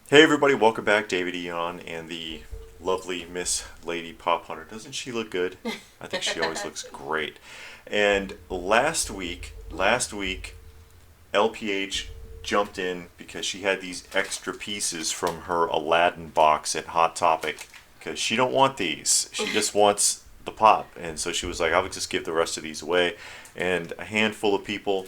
Hey everybody, welcome back. David Eon and the lovely Miss Lady Pop Hunter. Doesn't she look good? I think she always looks great. And last week, LPH jumped in because she had these extra pieces from her Aladdin box at Hot Topic because she don't want these. She just wants the pop. And so she was like, I would just give the rest of these away. And a handful of people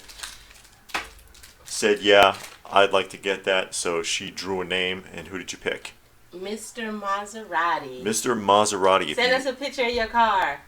said, yeah, I'd like to get that. So she drew a name, and who did you pick? Mr. Maserati. Mr. Maserati. Send us a picture of your car.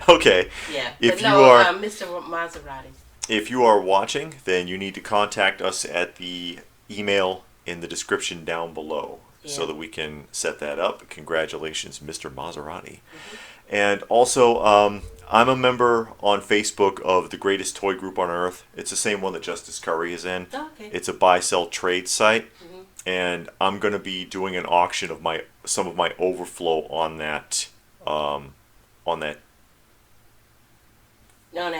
Okay. Yeah, If but you no, are Mr. Maserati. if you are watching, then you need to contact us at the email in the description down below so Yeah. that we can set that up. Congratulations, Mr. Maserati. Mm-hmm. And also, I'm a member on Facebook of the greatest toy group on earth. It's the same one that Justice Curry is in. Oh, okay. It's a buy-sell trade site, Mm-hmm. and I'm going to be doing an auction of some of my overflow on that on that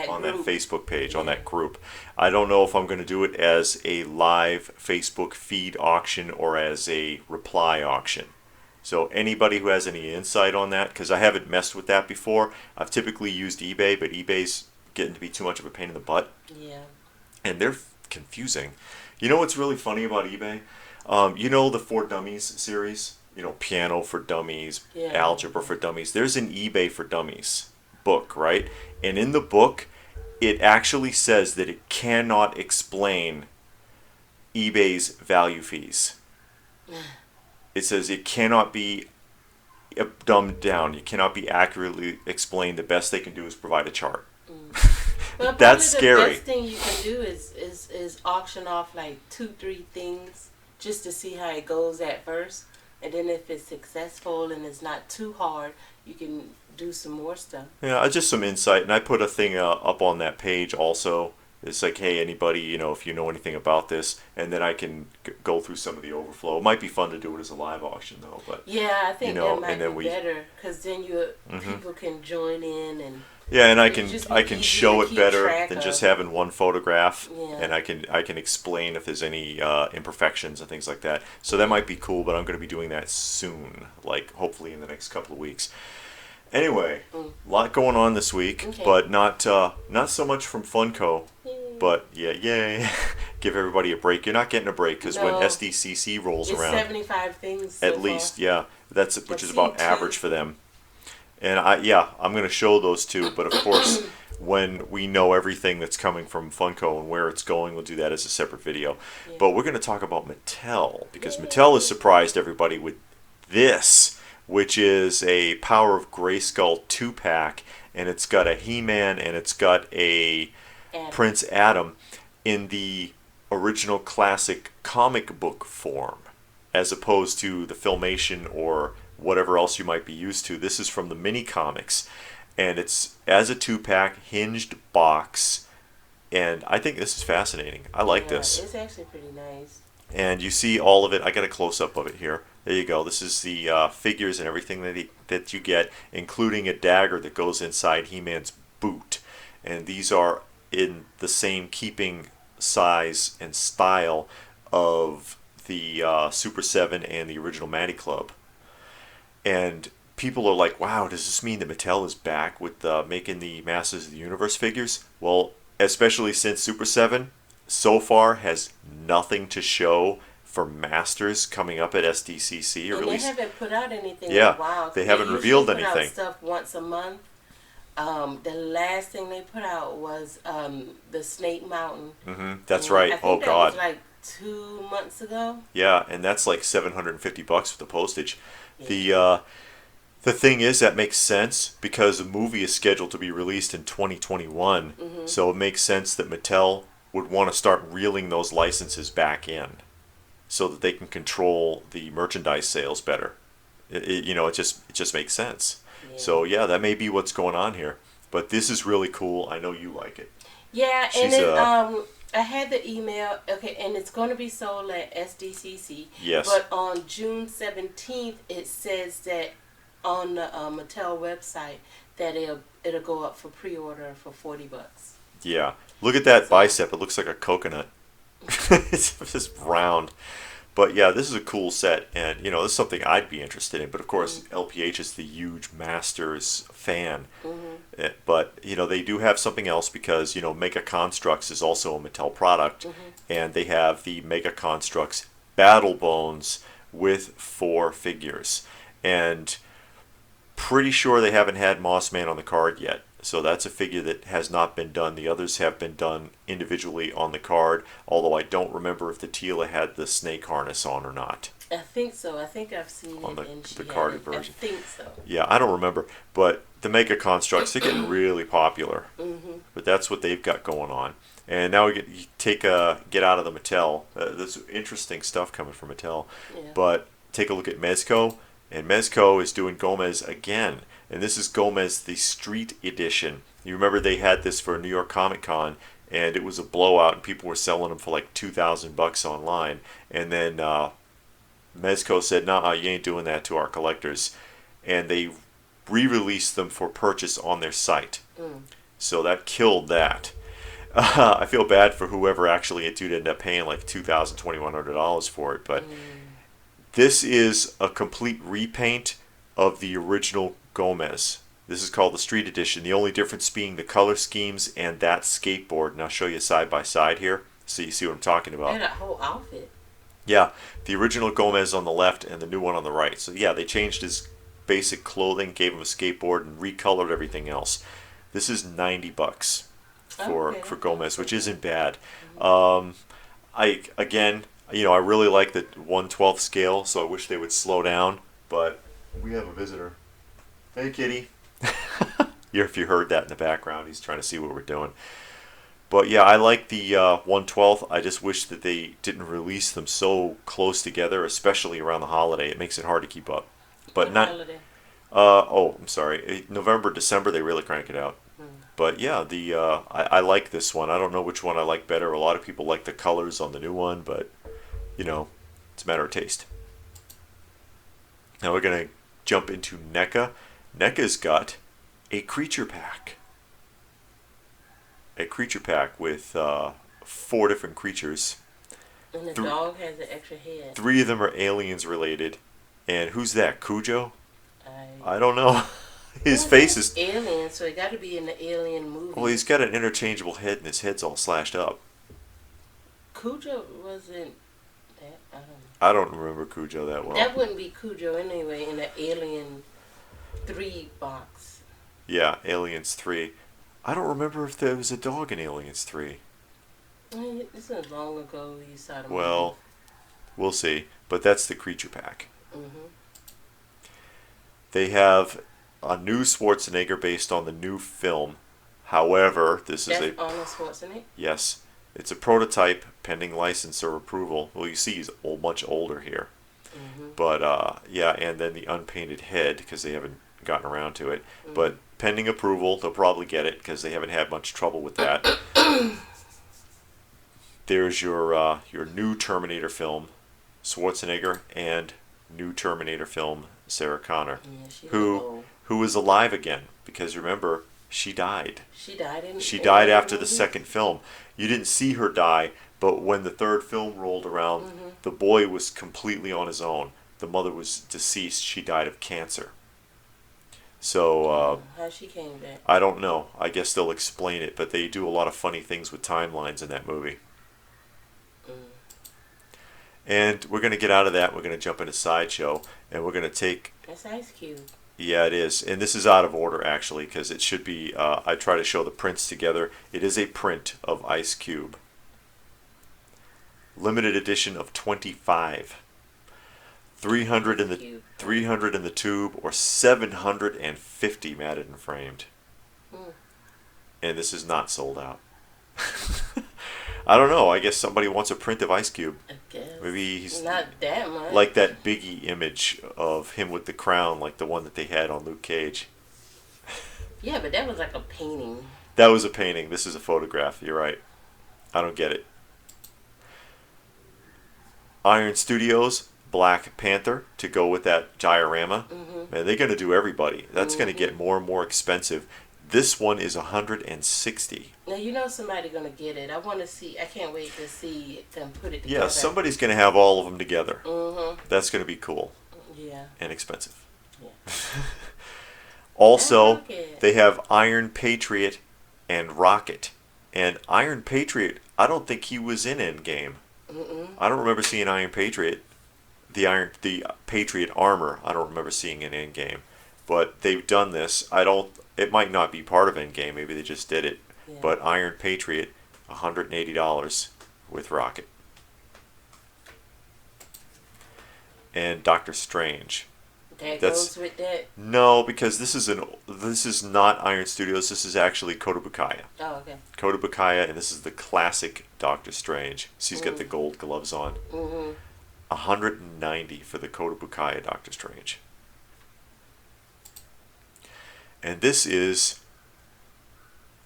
On that group. Facebook page, on Yeah. that group. I don't know if I'm going to do it as a live Facebook feed auction or as a reply auction. So anybody who has any insight on that, because I haven't messed with that before. I've typically used eBay, but eBay's getting to be too much of a pain in the butt, Yeah. and they're confusing. You know what's really funny about eBay? You know the For Dummies series? You know, Piano for Dummies, Yeah. Algebra for Dummies. There's an eBay for Dummies book, right? And in the book, it actually says that it cannot explain eBay's value fees. It says it cannot be dumbed down. It cannot be accurately explained. The best they can do is provide a chart. Well, That's probably the scary. best thing you can do is auction off like 2-3 things just to see how it goes at first, and then if it's successful and it's not too hard, you can do some more stuff. Yeah, just some insight, and I put a thing up on that page also. It's like, hey, anybody, if you know anything about this, and then I can go through some of the overflow. It might be fun to do it as a live auction though, but Yeah, I think that might and then be we, better because then people can join in and yeah, and I it can just I be can easier show to it keep better track than of. just having one photograph, Yeah. and I can explain if there's any imperfections and things like that. So that might be cool, but I'm going to be doing that soon, like hopefully in the next couple of weeks. Anyway, a lot going on this week, Okay. but not so much from Funko. Yay. But yeah, yay! Give everybody a break. You're not getting a break because when No. SDCC rolls It's around, 75 things so at least, yeah, which I've is about seen two. average for them. And I'm going to show those two. But of course, when we know everything that's coming from Funko and where it's going, we'll do that as a separate video. Yeah. But we're going to talk about Mattel because Yay. Mattel has surprised everybody with this, which is a Power of Grayskull 2-pack, and it's got a He-Man and it's got a And Prince Adam in the original classic comic book form, as opposed to the Filmation or whatever else you might be used to. This is from the mini comics, and it's as a 2-pack hinged box, and I think this is fascinating. I like yeah, this. It's actually pretty nice. And you see all of it. I got a close-up of it here. There you go. This is the figures and everything that you get, including a dagger that goes inside He-Man's boot. And these are in the same keeping size and style of the Super 7 and the original Matty Club. And people are like, wow, does this mean that Mattel is back with making the Masters of the Universe figures? Well, especially since Super 7 so far has nothing to show for Masters coming up at SDCC, or And at they least haven't put out anything in Yeah, a while. they haven't usually revealed put out anything. stuff once a month. The last thing they put out was the Snake Mountain. That's And right. I think Oh that God, was like 2 months ago. yeah, and that's like $750 with the postage. The thing is, that makes sense because the movie is scheduled to be released in 2021, so it makes sense that Mattel would want to start reeling those licenses back in so that they can control the merchandise sales better. It just makes sense. Yeah. So yeah, that may be what's going on here. But this is really cool. I know you like it. Yeah, and She's, then I had the email. Okay, and it's going to be sold at SDCC. Yes. But on June 17th, it says that on the Mattel website that it'll go up for pre-order for $40. Yeah. Look at that bicep. It looks like a coconut. It's just round. But yeah, this is a cool set, and you know, this is something I'd be interested in. But of course, LPH is the huge Masters fan. But you know, they do have something else because you know, Mega Constructs is also a Mattel product, and they have the Mega Constructs Battle Bones with 4 figures, and pretty sure they haven't had Moss Man on the card yet. So that's a figure that has not been done. The others have been done individually on the card, although I don't remember if the Tila had the snake harness on or not. I think so. I think I've seen On it and she the had carded it. version. I think so. Yeah, I don't remember. But the Mega Constructs, they're getting really popular. But that's what they've got going on. And now you get out of the Mattel. There's interesting stuff coming from Mattel. Yeah. But take a look at Mezco. And Mezco is doing Gomez again. And this is Gomez, the Street Edition. You remember they had this for New York Comic Con, and it was a blowout, and people were selling them for like $2,000 online. And then Mezco said, "Nah, you ain't doing that to our collectors." And they re-released them for purchase on their site. So that killed that. I feel bad for whoever actually did end up paying like $2,000, $2,100 for it, but this is a complete repaint of the original Gomez. This is called the Street Edition. The only difference being the color schemes and that skateboard. And I'll show you side by side here so you see what I'm talking about. And that whole outfit. Yeah, the original Gomez on the left and the new one on the right. So yeah, they changed his basic clothing, gave him a skateboard, and recolored everything else. This is $90 for Gomez, which isn't bad. I really like the 1/12 scale, so I wish they would slow down. But we have a visitor. Hey, kitty. If you heard that in the background, he's trying to see what we're doing. But yeah, I like the 1/12. I just wish that they didn't release them so close together, especially around the holiday. It makes it hard to keep up. But not. Holiday? I'm sorry. November, December, they really crank it out. But yeah, I like this one. I don't know which one I like better. A lot of people like the colors on the new one, but you know, it's a matter of taste. Now we're gonna jump into Neca. Neca's got a creature pack. A creature pack with 4 different creatures. And the dog has an extra head. 3 of them are aliens related. And who's that? Cujo? I don't know. His face is alien, so it got to be in the Alien movie. Well, he's got an interchangeable head, and his head's all slashed up. Cujo wasn't that. I don't remember Cujo that well. That wouldn't be Cujo anyway in the Alien 3 box. Yeah, Aliens 3. I don't remember if there was a dog in Aliens 3. This is long ago you saw the movie. Well, we'll see. But that's the creature pack. They have a new Schwarzenegger based on the new film. However, that's Arnold Schwarzenegger? Yes. It's a prototype pending license or approval. Well, you see he's much older here. But, yeah, and then the unpainted head because they haven't gotten around to it. But pending approval, they'll probably get it because they haven't had much trouble with that. There's your new Terminator film, Schwarzenegger, and new Terminator film, Sarah Connor, who is alive again because remember she died. She died after the second film. You didn't see her die, but when the third film rolled around, the boy was completely on his own. The mother was deceased. She died of cancer. So how she came back? I don't know. I guess they'll explain it, but they do a lot of funny things with timelines in that movie. And we're going to get out of that. We're going to jump into Sideshow, and we're going to take... That's Ice Cube. Yeah, it is. And this is out of order, actually, because it should be... I try to show the prints together. It is a print of Ice Cube. Limited edition of 25. 300 in the tube, or 750 matted and framed. And this is not sold out. I don't know. I guess somebody wants a print of Ice Cube. I guess. Maybe he's not that much. Like that Biggie image of him with the crown, like the one that they had on Luke Cage. Yeah, but that was like a painting. That was a painting. This is a photograph. You're right. I don't get it. Iron Studios, Black Panther to go with that diorama. Man, they're going to do everybody. That's going to get more and more expensive. This one is $160. Now you know somebody gonna get it. I want to see. I can't wait to see them put it together. Yeah, somebody's going to have all of them together. Mm-hmm. That's going to be cool. Yeah. And expensive. Yeah. Also, they have Iron Patriot and Rocket. And Iron Patriot, I don't think he was in Endgame. Mm-mm. I don't remember seeing Iron Patriot. The Patriot armor, I don't remember seeing in Endgame. But they've done this. It might not be part of Endgame. Maybe they just did it. Yeah. But Iron Patriot, $180 with Rocket. And Doctor Strange. That goes with that? No, because this is not Iron Studios. This is actually Kotobukiya. Oh, okay. Kotobukiya, and this is the classic Doctor Strange. So he's got the gold gloves on. Mm-hmm. $190 for the Kotobukiya Doctor Strange. And this is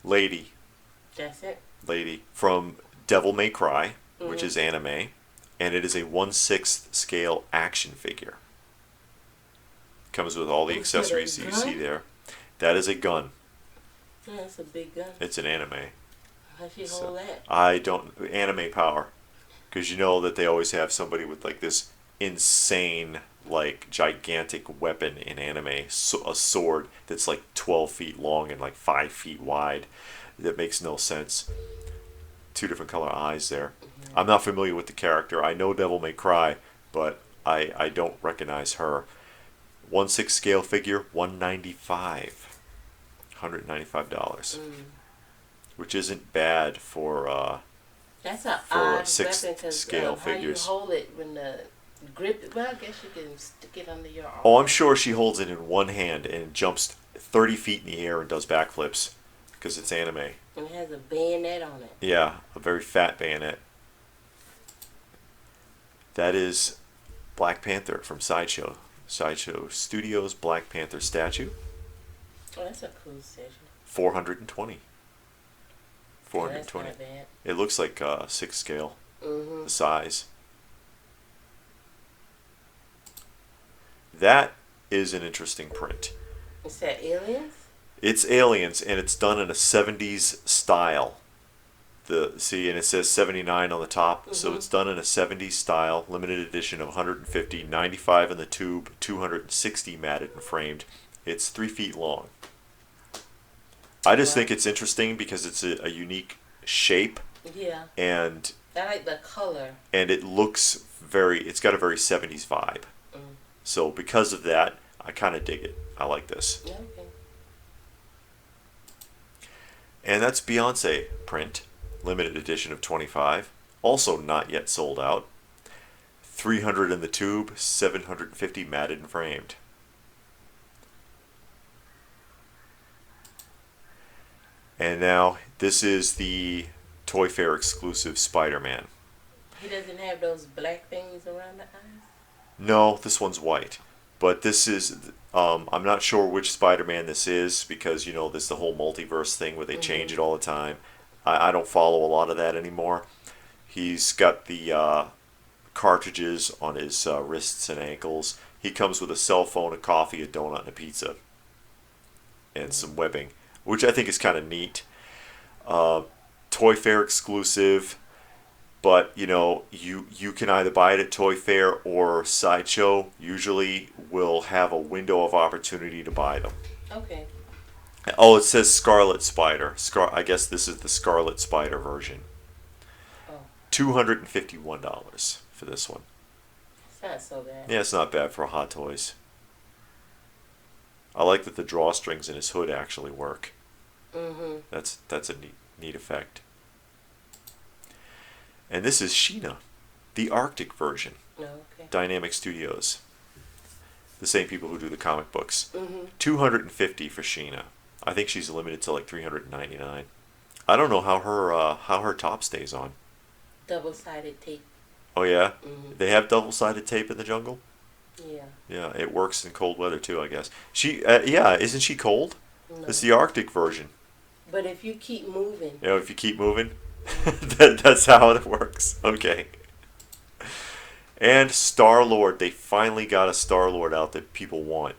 Lady. That's it. Lady from Devil May Cry, which is anime, and it is a 1/6 scale action figure. Comes with all the accessories that you see there. That is a gun. Yeah, it's a big gun. It's an anime. How'd she hold that? I don't anime power, because you know that they always have somebody with like this insane, like gigantic weapon in anime, a sword that's like 12 feet long and like 5 feet wide. That makes no sense. Two different color eyes there. Mm-hmm. I'm not familiar with the character. I know Devil May Cry, but I don't recognize her. 1/6 scale figure, $195, which isn't bad for that's an for odd 6 weapon because scale how figures. you hold it when the grip. Well, I guess you can stick it under your arm. Oh, I'm sure she holds it in one hand and jumps 30 feet in the air and does backflips because it's anime. And it has a bayonet on it. Yeah, a very fat bayonet. That is Black Panther from Sideshow. Sideshow Studios Black Panther statue. Oh, that's a cool statue. 420. Yeah, 420. that's not bad. It looks like 6 scale. Mm-hmm. The size. That is an interesting print. Is that aliens? It's aliens, and it's done in a 70s style. And it says 79 on the top, so it's done in a 70s style, limited edition of 150, 95 in the tube, 260 matted and framed. It's 3 feet long. I just think it's interesting because it's a unique shape. Yeah. And I like the color. And it looks it's got a very 70s vibe. So because of that, I kind of dig it. I like this. Okay. And that's Beyonce print, limited edition of 25. Also not yet sold out. 300 in the tube, 750 matted and framed. And now this is the Toy Fair exclusive Spider-Man. He doesn't have those black things around the eyes? No, this one's white. But this is, I'm not sure which Spider-Man this is because, you know, this the whole multiverse thing where they change it all the time. I don't follow a lot of that anymore. He's got the cartridges on his wrists and ankles. He comes with a cell phone, a coffee, a donut, and a pizza. And some webbing, which I think is kind of neat. Toy Fair exclusive. But, you know, you can either buy it at Toy Fair or Sideshow usually will have a window of opportunity to buy them. Okay. Oh, it says Scarlet Spider. I guess this is the Scarlet Spider version. Oh. $251 for this one. It's not so bad. Yeah, it's not bad for Hot Toys. I like that the drawstrings in his hood actually work. Mm-hmm. That's a neat effect. And this is Sheena, the Arctic version. Oh, okay. Dynamic Studios. The same people who do the comic books. Mm-hmm. $250 for Sheena. I think she's limited to like $399. I don't know how her top stays on. Double-sided tape. Oh yeah? Mm-hmm. They have double-sided tape in the jungle? Yeah. Yeah, it works in cold weather too, I guess. Isn't she cold? No. It's the Arctic version. But if you keep moving. You know, if you keep moving, that's how it works. Okay. And Star-Lord. They finally got a Star-Lord out that people want.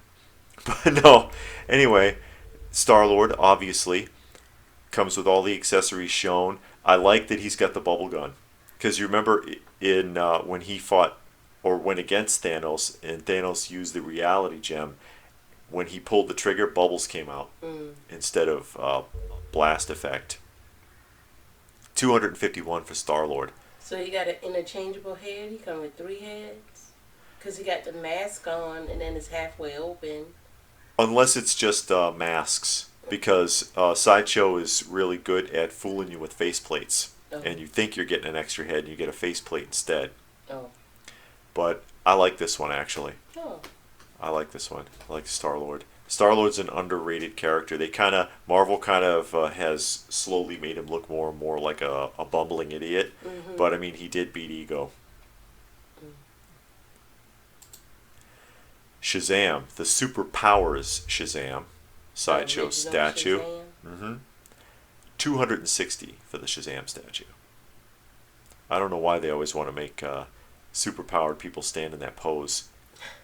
But no. Anyway, Star-Lord, obviously, comes with all the accessories shown. I like that he's got the bubble gun. Because you remember in when he fought or went against Thanos, and Thanos used the reality gem, when he pulled the trigger, bubbles came out instead of blast effect. 251 for Star-Lord. So you got an interchangeable head? He come with 3 heads? Because he got the mask on and then it's halfway open. Unless it's just masks. Because Sideshow is really good at fooling you with faceplates. Oh. And you think you're getting an extra head and you get a faceplate instead. Oh. But I like this one, actually. Oh. I like this one. I like Star-Lord. Star-Lord's an underrated character. Marvel kind of has slowly made him look more and more like a bumbling idiot. Mm-hmm. But I mean, he did beat Ego. Shazam, the superpowers Shazam, Sideshow statue. Shazam. 260 for the Shazam statue. I don't know why they always want to make superpowered people stand in that pose.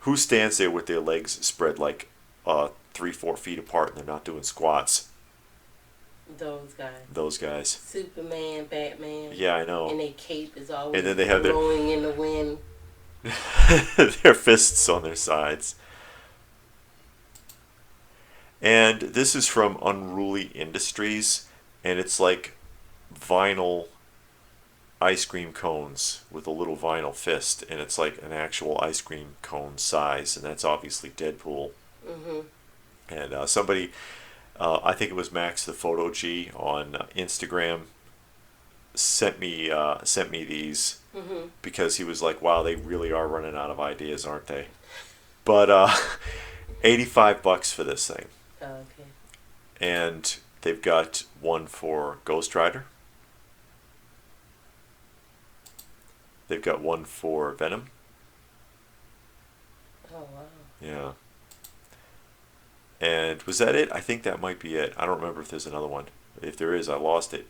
Who stands there with their legs spread like 3-4 feet apart and they're not doing squats? Those guys. Those guys. Superman, Batman. Yeah, I know. And their cape is always and then they have blowing in the wind. their fists on their sides. And this is from Unruly Industries, and it's like vinyl ice cream cones with a little vinyl fist, and it's like an actual ice cream cone size, and that's obviously Deadpool. Mm-hmm. And somebody, I think it was Max the Photo G on Instagram, sent me these because he was like, "Wow, they really are running out of ideas, aren't they?" But $85 for this thing. Oh, okay. And they've got one for Ghost Rider. They've got one for Venom. Oh, wow. Yeah. And was that it? I think that might be it. I don't remember if there's another one. If there is, I lost it.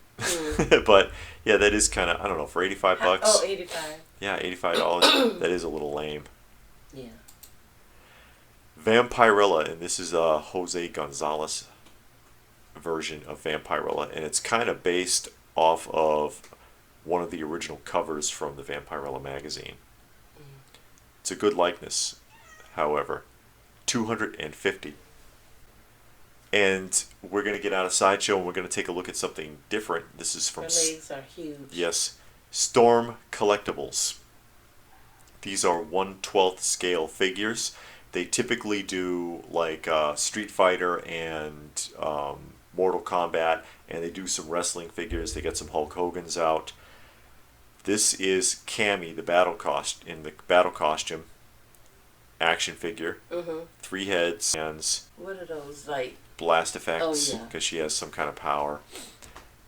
But yeah, that is kind of, I don't know, for $85. Oh, 85. Yeah, $85. That is a little lame. Yeah. Vampirella, and this is a Jose Gonzalez version of Vampirella, and it's kind of based off of one of the original covers from the Vampirella magazine. It's a good likeness, however. 250. And we're going to get out of Sideshow and we're going to take a look at something different. This is from... Her legs are huge. Yes. Storm Collectibles. These are 1/12 scale figures. They typically do like Street Fighter and Mortal Kombat, and they do some wrestling figures. They got some Hulk Hogan's out. This is Cammy, the battle costume action figure. 3 heads, hands. What are those, like? Blast effects, Oh, yeah. because she has some kind of power.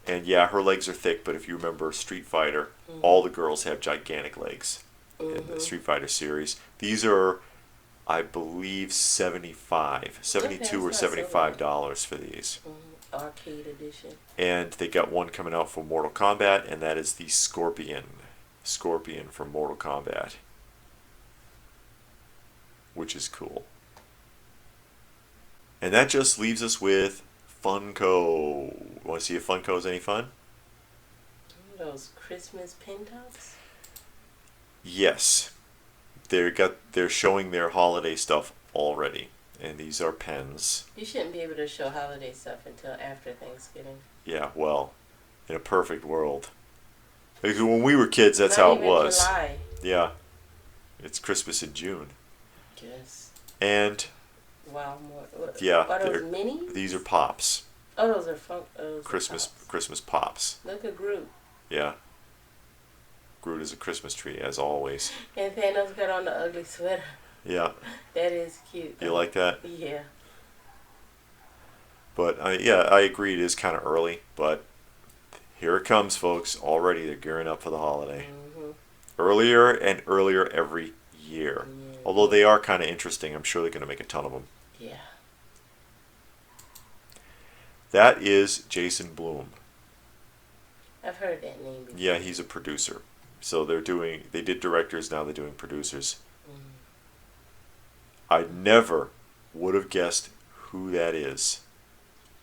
And yeah, her legs are thick, but if you remember Street Fighter, all the girls have gigantic legs in the Street Fighter series. These are, I believe, $72 or $75 for these. Arcade edition. And they got one coming out for Mortal Kombat, and that is the Scorpion. Scorpion from Mortal Kombat. Which is cool. And that just leaves us with Funko. Want to see if Funko's any fun? Those Christmas pin tops? Yes. They're showing their holiday stuff already. And these are pens. You shouldn't be able to show holiday stuff until after Thanksgiving. Yeah, well, in a perfect world. Because when we were kids, that's Not how it even was. July. Yeah. It's Christmas in June. Yes. And Wow, more. yeah, Are those minis? these are pops. Oh, those are Christmas pops. Look at Groot. Yeah. Groot is a Christmas tree, as always. And Thanos got on the ugly sweater. Yeah. That is cute. You like that? Yeah. But yeah, I agree. It is kind of early, but here it comes, folks. Already they're gearing up for the holiday. Earlier and earlier every year. Yeah. Although they are kind of interesting, I'm sure they're going to make a ton of them. Yeah. That is Jason Blum. I've heard that name before. Yeah, he's a producer. So they did directors, now they're doing producers. I never would have guessed who that is.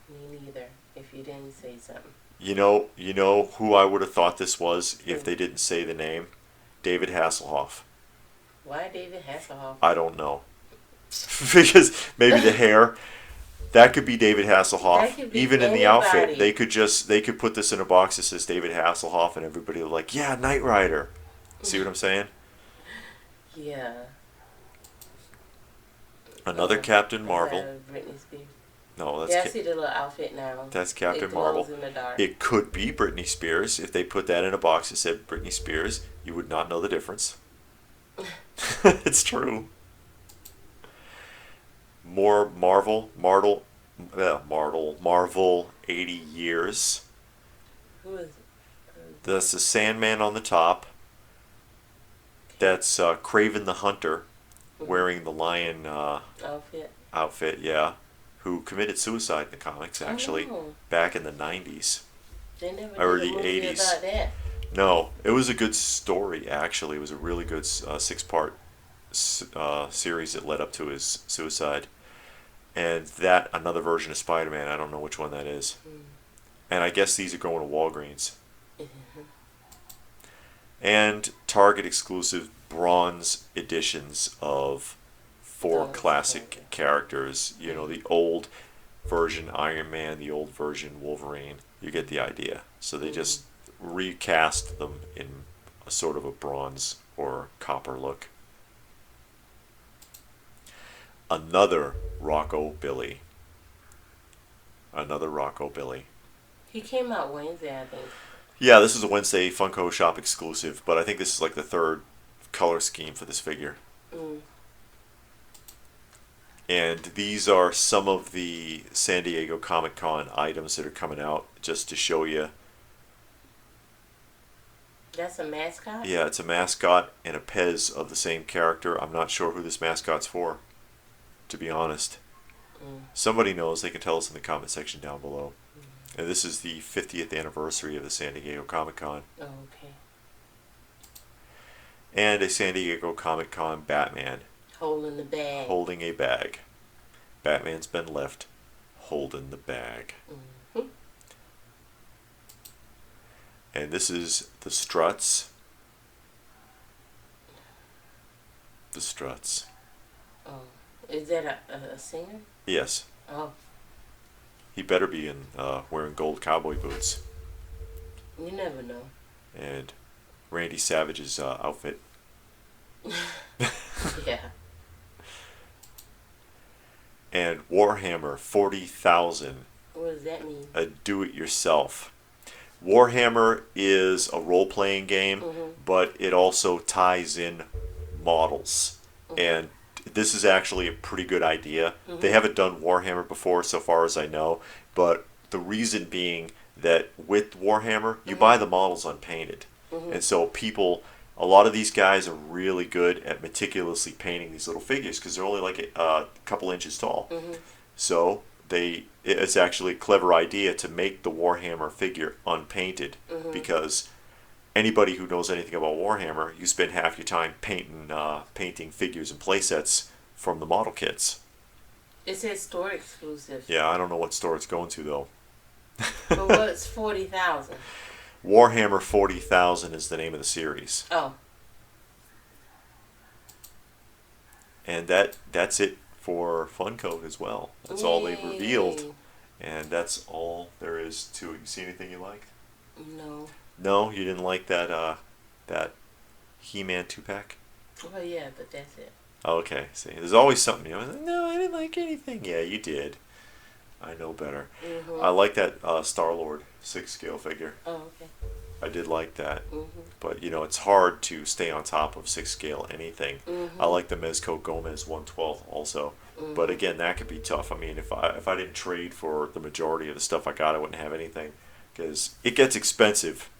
Me neither. If you didn't say something. You know who I would have thought this was if Who? they didn't say the name? David Hasselhoff. Why David Hasselhoff? I don't know. Because maybe the hair. That could be David Hasselhoff. That could be Even in the anybody. outfit, they could put this in a box that says David Hasselhoff, and everybody will like, yeah, Knight Rider. See what I'm saying? Yeah. Another Captain Is Marvel. that Britney Spears? No, Yeah, I that's see the little outfit now. that's Captain It Marvel. glows in the dark. It could be Britney Spears. If they put that in a box that said Britney Spears, you would not know the difference. It's true. More Marvel 80 years. Who is it? That's the Sandman on the top. That's Kraven the Hunter, wearing the lion outfit, yeah, who committed suicide in the comics, actually, back in the 90s. They never Or did a the movie 80s. about that. No, it was a good story, actually. It was a really good 6-part series that led up to his suicide. And that, another version of Spider-Man, I don't know which one that is. And I guess these are going to Walgreens. And Target exclusive bronze editions of 4 classic characters. You know, the old version Iron Man, the old version Wolverine. You get the idea. So they just recast them in a sort of a bronze or copper look. Another Rockabilly. Another Rockabilly. He came out Wednesday, I think. Yeah, this is a Wednesday Funko Shop exclusive, but I think this is like the 3rd color scheme for this figure. And these are some of the San Diego Comic-Con items that are coming out, just to show you. That's a mascot? Yeah, it's a mascot and a Pez of the same character. I'm not sure who this mascot's for, to be honest. Somebody knows, they can tell us in the comment section down below. And this is the 50th anniversary of the San Diego Comic-Con. Oh, okay. And a San Diego Comic-Con Batman. Holding the bag. Holding a bag. Batman's been left holding the bag. And this is the Struts. The Struts. Oh. Is that a singer? Yes. Oh. He better be in wearing gold cowboy boots. You never know. And Randy Savage's outfit. Yeah. And Warhammer 40,000. What does that mean? A do-it-yourself. Warhammer is a role-playing game, but it also ties in models. And this is actually a pretty good idea. They haven't done Warhammer before, so far as I know, but the reason being that with Warhammer, you buy the models unpainted. And so people, a lot of these guys are really good at meticulously painting these little figures because they're only like a couple inches tall. So it's actually a clever idea to make the Warhammer figure unpainted because anybody who knows anything about Warhammer, you spend half your time painting figures and playsets from the model kits. It says store exclusive. Yeah, I don't know what store it's going to though. But what's 40,000? Warhammer 40,000 is the name of the series. Oh. And that's it for Funko as well. That's all they've revealed. And that's all there is to it. You see anything you liked? No. No, you didn't like that He-Man 2-pack? Well, yeah, but that's it. Okay, see, there's always something. No, I didn't like anything. Yeah, you did. I know better. I like that Star-Lord 6-scale figure. Oh, okay. I did like that. But, it's hard to stay on top of 6-scale anything. I like the Mezco Gomez 1/12 also. But again, that could be tough. I mean, if I didn't trade for the majority of the stuff I got, I wouldn't have anything. Because it gets expensive.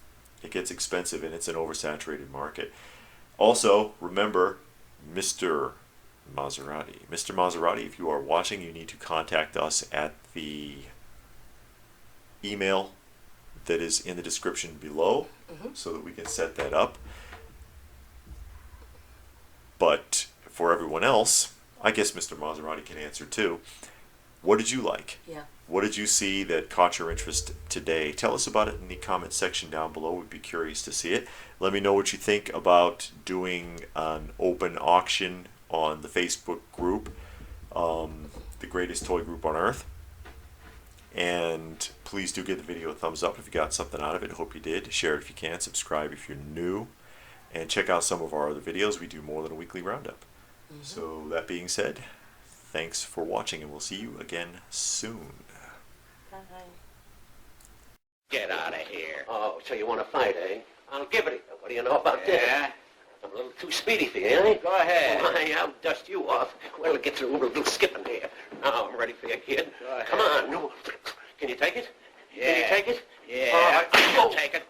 It gets expensive, and it's an oversaturated market. Also, remember, Mr. Maserati. Mr. Maserati, if you are watching, you need to contact us at the email that is in the description below so that we can set that up. But for everyone else, I guess Mr. Maserati can answer too. What did you like? Yeah. What did you see that caught your interest today? Tell us about it in the comment section down below. We'd be curious to see it. Let me know what you think about doing an open auction on the Facebook group, the greatest toy group on earth. And please do give the video a thumbs up if you got something out of it. Hope you did. Share it if you can. Subscribe if you're new. And check out some of our other videos. We do more than a weekly roundup. So that being said, thanks for watching, and we'll see you again soon. Bye. Get out of here. Oh, so you want to fight, eh? I'll give it to you. What do you know about this? Yeah? I'm a little too speedy for you, eh? Go ahead. Why, I'll dust you off. Well, get through a little skipping here. Now I'm ready for you, kid. Go ahead. Come on. No. Can you take it? Yeah. Can you take it? Yeah, All right. I'll take it.